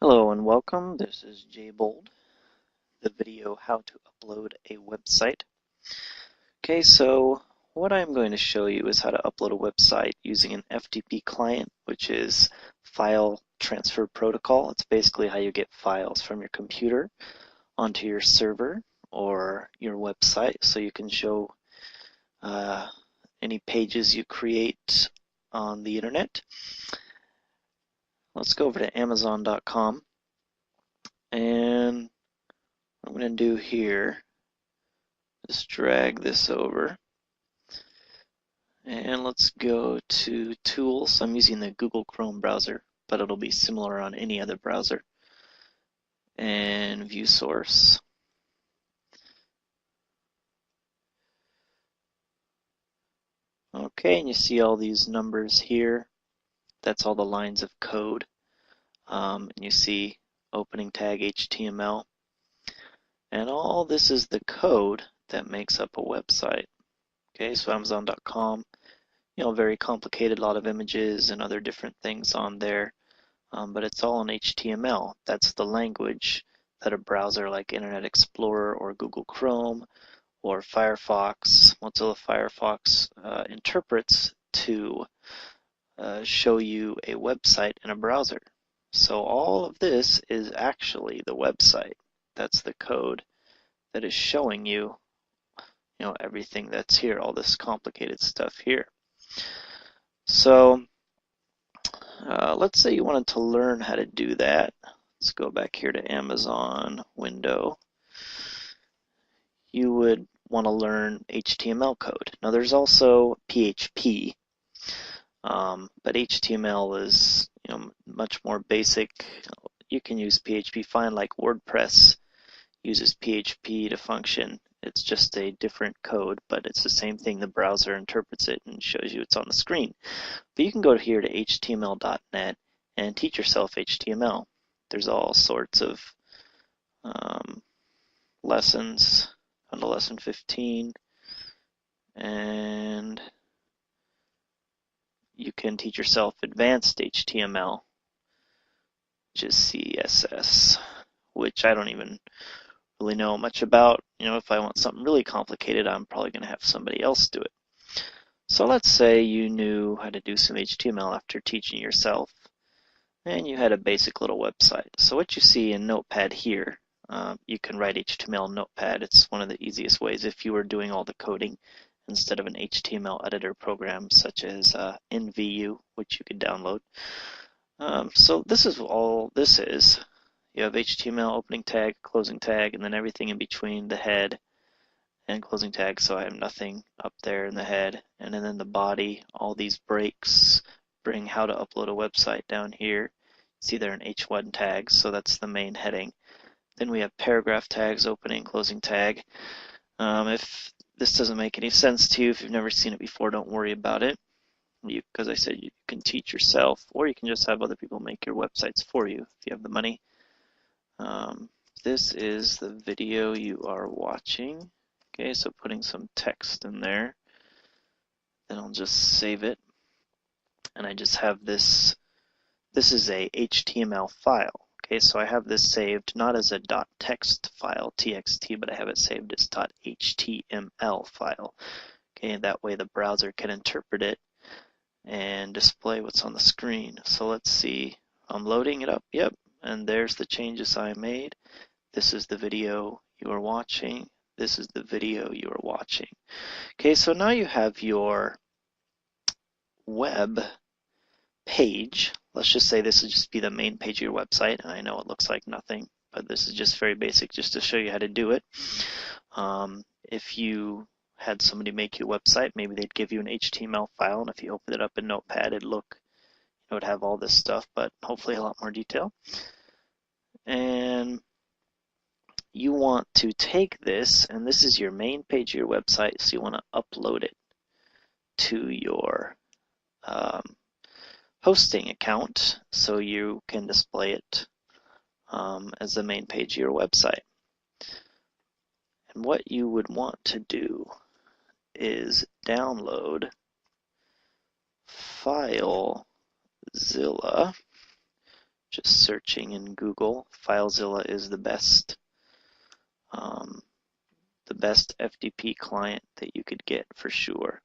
Hello and welcome. This is Jay Bold, the video how to upload a website. Okay, so what I'm going to show you is how to upload a website using an FTP client, which is File Transfer Protocol. It's basically how you get files from your computer onto your server or your website so you can show any pages you create on the internet. Let's go over to Amazon.com, and what I'm going to do here, just drag this over, and let's go to Tools. I'm using the Google Chrome browser, but it'll be similar on any other browser, and View Source. Okay, and you see all these numbers here. That's all the lines of code. And you see opening tag HTML. And all this is the code that makes up a website. Okay, so Amazon.com, very complicated, a lot of images and other different things on there, but it's all in HTML. That's the language that a browser like Internet Explorer or Google Chrome or Firefox, Mozilla Firefox, interprets to show you a website in a browser. So all of this is actually the website. That's the code that is showing you, everything that's here, all this complicated stuff here. So let's say you wanted to learn how to do that. Let's go back here to Amazon window. You would want to learn HTML code. Now there's also PHP, but HTML is much more basic. You can use PHP fine, like WordPress uses PHP to function. It's just a different code, but it's the same thing. The browser interprets it and shows you it's on the screen. But you can go here to html.net and teach yourself HTML. There's all sorts of lessons on to lesson 15, and you can teach yourself advanced HTML, which is CSS, which I don't even really know much about. If I want something really complicated, I'm probably going to have somebody else do it. So let's say you knew how to do some HTML after teaching yourself, and you had a basic little website. So what you see in Notepad here, you can write HTML in Notepad. It's one of the easiest ways if you were doing all the coding instead of an HTML editor program such as NVU, which you could download. So this is all this is. You have HTML opening tag, closing tag, and then everything in between the head and closing tag. So I have nothing up there in the head. And then in the body, all these breaks bring how to upload a website down here. See there an H1 tag, so that's the main heading. Then we have paragraph tags, opening, closing tag. If this doesn't make any sense to you, if you've never seen it before, don't worry about it. Because I said you can teach yourself, or you can just have other people make your websites for you if you have the money. This is the video you are watching. Okay, so putting some text in there. Then I'll just save it. And I just have this. This is a HTML file. Okay, so I have this saved not as a .text file, txt, but I have it saved as .html file. Okay, that way the browser can interpret it and display what's on the screen. So let's see. I'm loading it up. Yep, and there's the changes I made. This is the video you are watching. This is the video you are watching. Okay, so now you have your web page. Let's just say this would just be the main page of your website. And I know it looks like nothing, but this is just very basic just to show you how to do it. If you had somebody make you a website, maybe they'd give you an HTML file, and if you open it up in Notepad, it would have all this stuff, but hopefully a lot more detail. And you want to take this, and this is your main page of your website, so you want to upload it to your hosting account so you can display it as the main page of your website. And what you would want to do is download FileZilla, just searching in Google, FileZilla is the best FTP client that you could get for sure.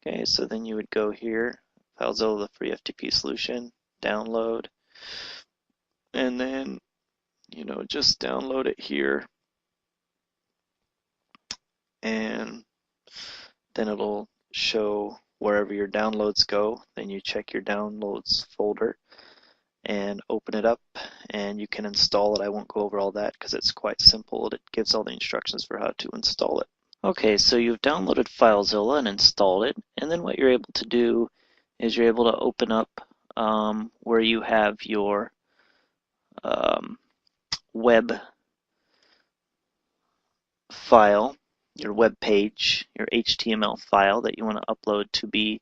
Okay, so then you would go here, FileZilla, the free FTP solution, download, and then just download it here, and then it'll show wherever your downloads go. Then you check your downloads folder and open it up, and you can install it. I won't go over all that because it's quite simple. It gives all the instructions for how to install it. Okay, so you've downloaded FileZilla and installed it, and then what you're able to do is you're able to open up where you have your web file, your web page, your HTML file that you want to upload to be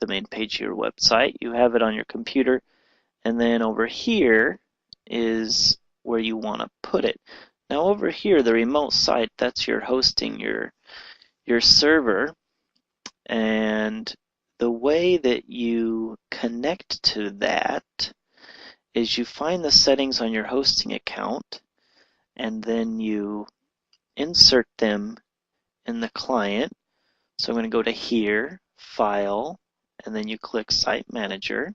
the main page of your website. You have it on your computer, and then over here is where you want to put it. Now over here, the remote site, that's your hosting, your server, and the way that you connect to that is you find the settings on your hosting account, and then you insert them in the client. So I'm going to go to here, File, and then you click Site Manager.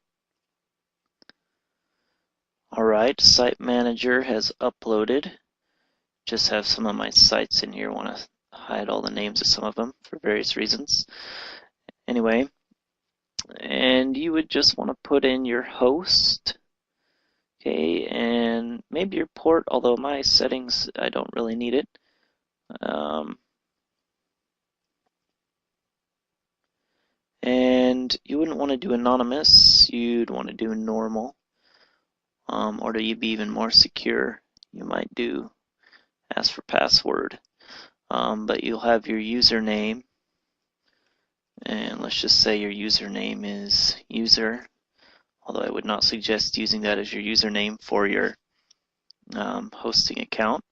Alright, Site Manager has uploaded. Just have some of my sites in here. I want to hide all the names of some of them for various reasons. Anyway, and you would just want to put in your host, okay, and maybe your port, although my settings, I don't really need it. And you wouldn't want to do anonymous, you'd want to do normal. Or to be even more secure, you might do ask for password. But you'll have your username, and let's just say your username is user, although I would not suggest using that as your username for your hosting account.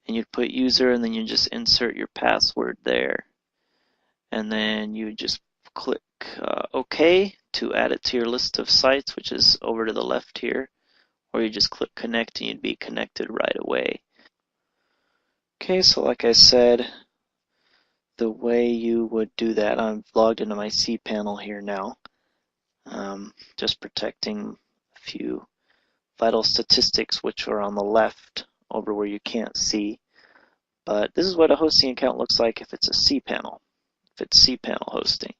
And you'd put user, and then you just insert your password there. And then you just click OK to add it to your list of sites, which is over to the left here, or you just click connect and you'd be connected right away. Okay, so like I said, the way you would do that, I'm logged into my cPanel here now, just protecting a few vital statistics which are on the left over where you can't see. But this is what a hosting account looks like if it's a cPanel, if it's cPanel hosting.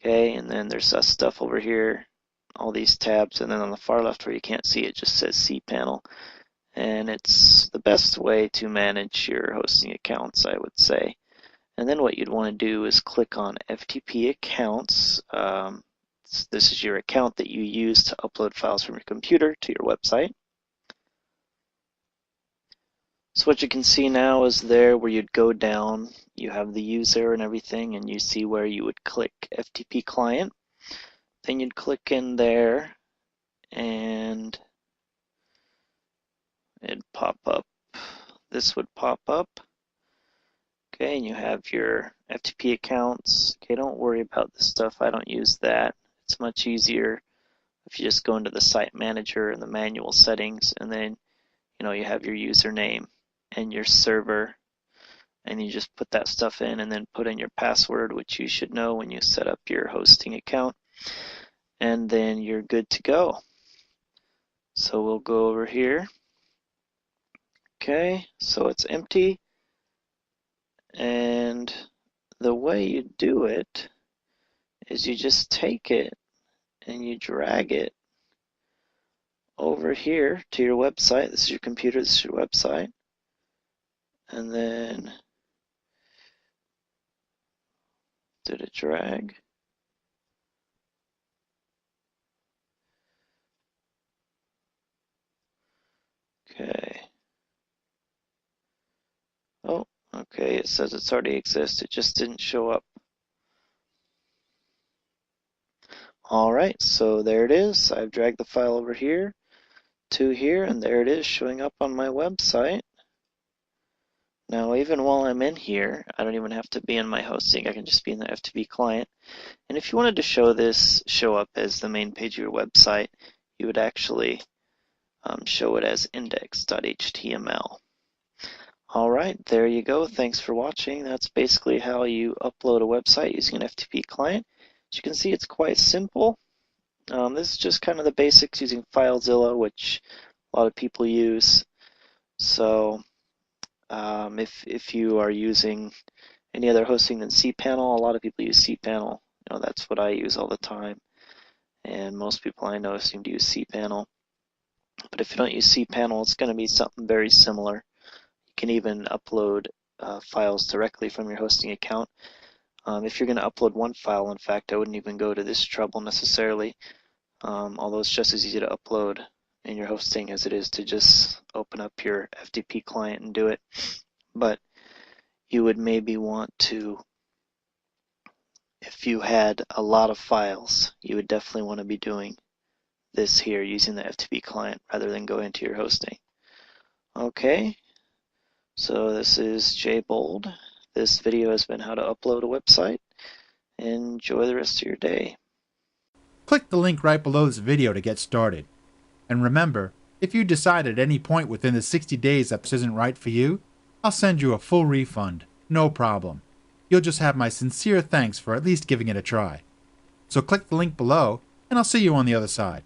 Okay, and then there's stuff over here, all these tabs, and then on the far left where you can't see it just says cPanel. And it's the best way to manage your hosting accounts, I would say. And then what you'd want to do is click on FTP accounts. This is your account that you use to upload files from your computer to your website. So what you can see now is there where you'd go down, you have the user and everything, and you see where you would click FTP client. Then you'd click in there and it'd pop up. This would pop up. Okay, and you have your FTP accounts. Okay, don't worry about this stuff. I don't use that. It's much easier if you just go into the site manager and the manual settings, and then you have your username and your server, and you just put that stuff in and then put in your password, which you should know when you set up your hosting account, and then you're good to go. So we'll go over here. Okay, so it's empty, and the way you do it is you just take it and you drag it over here to your website. This is your computer, this is your website. And then, did it drag? Okay. Oh, okay, it says it's already exists. It just didn't show up. Alright, so there it is. I've dragged the file over here to here, and there it is showing up on my website. Now, even while I'm in here, I don't even have to be in my hosting. I can just be in the FTP client. And if you wanted to show up as the main page of your website, you would actually show it as index.html. All right, there you go. Thanks for watching. That's basically how you upload a website using an FTP client. As you can see, it's quite simple. This is just kind of the basics using FileZilla, which a lot of people use. So if you are using any other hosting than cPanel, a lot of people use cPanel. That's what I use all the time, and most people I know seem to use cPanel. But if you don't use cPanel, it's going to be something very similar. You can even upload files directly from your hosting account. If you're going to upload one file, in fact, I wouldn't even go to this trouble necessarily, although it's just as easy to upload in your hosting as it is to just open up your FTP client and do it. But you would maybe want to, if you had a lot of files, you would definitely want to be doing this here using the FTP client rather than going to your hosting. Okay, so this is Jay Bold. This video has been how to upload a website. Enjoy the rest of your day. Click the link right below this video to get started. And remember, if you decide at any point within the 60 days that this isn't right for you, I'll send you a full refund, no problem. You'll just have my sincere thanks for at least giving it a try. So click the link below, and I'll see you on the other side.